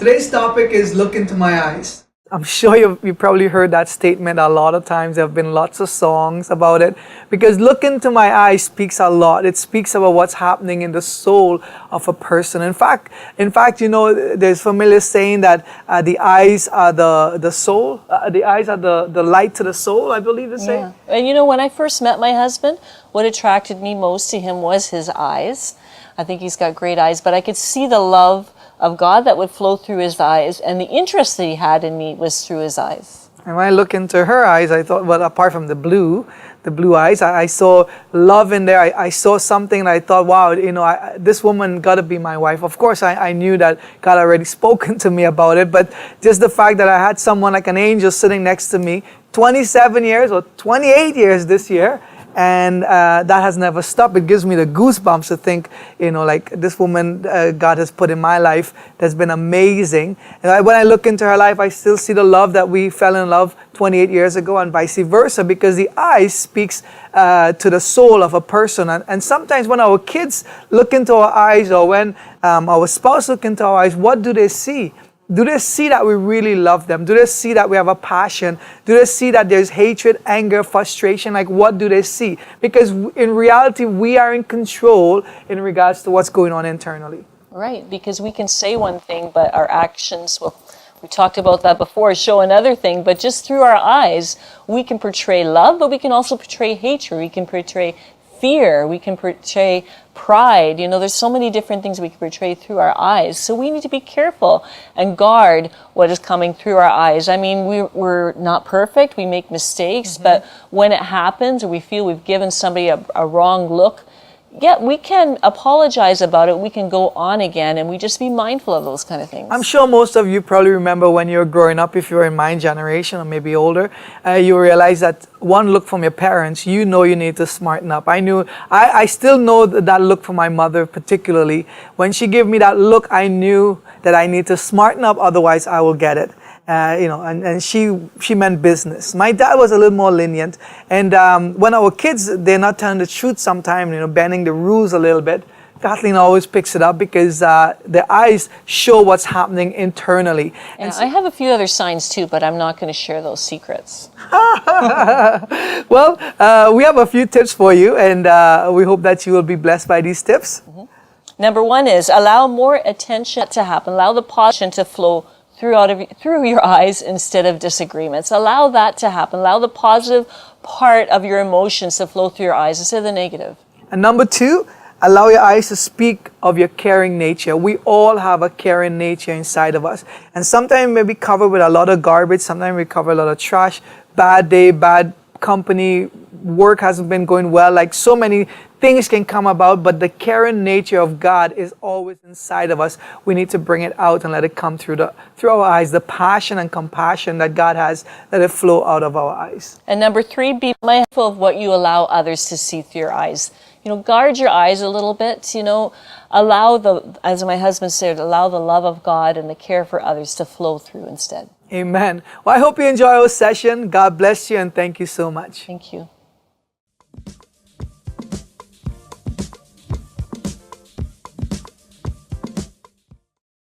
Today's topic is Look Into My Eyes. I'm sure you probably heard that statement a lot of times. There have been lots of songs about it because look into my eyes speaks a lot. It speaks about what's happening in the soul of a person. In fact, there's familiar saying that the eyes are the soul. The eyes are the light to the soul, I believe they say. Yeah. And when I first met my husband, what attracted me most to him was his eyes. I think he's got great eyes, but I could see the love of God that would flow through his eyes, and the interest that he had in me was through his eyes. And when I look into her eyes, I thought, well, apart from the blue eyes, I saw love in there. I saw something and I thought, wow, this woman got to be my wife. Of course, I knew that God already spoken to me about it, but just the fact that I had someone like an angel sitting next to me, 27 years or 28 years this year, and that has never stopped. It gives me the goosebumps to think, like this woman God has put in my life that's been amazing. And when I look into her life, I still see the love that we fell in love 28 years ago and vice versa, because the eye speaks to the soul of a person. And sometimes when our kids look into our eyes, or when our spouse look into our eyes, what do they see? Do they see that we really love them? Do they see that we have a passion? Do they see that there's hatred, anger, frustration? Like, what do they see? Because in reality, we are in control in regards to what's going on internally. Right, because we can say one thing, but our actions, we talked about that before, show another thing, but just through our eyes, we can portray love, but we can also portray hatred. We can portray fear, we can portray pride. There's so many different things we can portray through our eyes. So we need to be careful and guard what is coming through our eyes. I mean, we're not perfect, we make mistakes, but when it happens or we feel we've given somebody a wrong look, we can apologize about it. We can go on again, and we just be mindful of those kind of things. I'm sure most of you probably remember when you were growing up, if you were in my generation or maybe older, you realize that one look from your parents, you need to smarten up. I still know that look from my mother particularly. When she gave me that look, I knew that I need to smarten up, otherwise I will get it. And she meant business. My dad was a little more lenient, and when our kids, they're not telling the truth sometimes, bending the rules a little bit, Kathleen always picks it up because their eyes show what's happening internally. And I have a few other signs too, but I'm not going to share those secrets. Well, we have a few tips for you, and we hope that you will be blessed by these tips. Mm-hmm. Number one is allow more attention to happen. Allow the positive to flow through your eyes instead of disagreements. Allow that to happen. Allow the positive part of your emotions to flow through your eyes instead of the negative. And number two, allow your eyes to speak of your caring nature. We all have a caring nature inside of us. And sometimes we may be covered with a lot of garbage. Sometimes we cover a lot of trash, bad day, bad company, work hasn't been going well. Like, so many things can come about, but the caring nature of God is always inside of us. We need to bring it out and let it come through our eyes. The passion and compassion that God has, let it flow out of our eyes. And number three, be mindful of what you allow others to see through your eyes. Guard your eyes a little bit. Allow as my husband said, allow the love of God and the care for others to flow through instead. Amen. Well, I hope you enjoy our session. God bless you, and thank you so much. Thank you.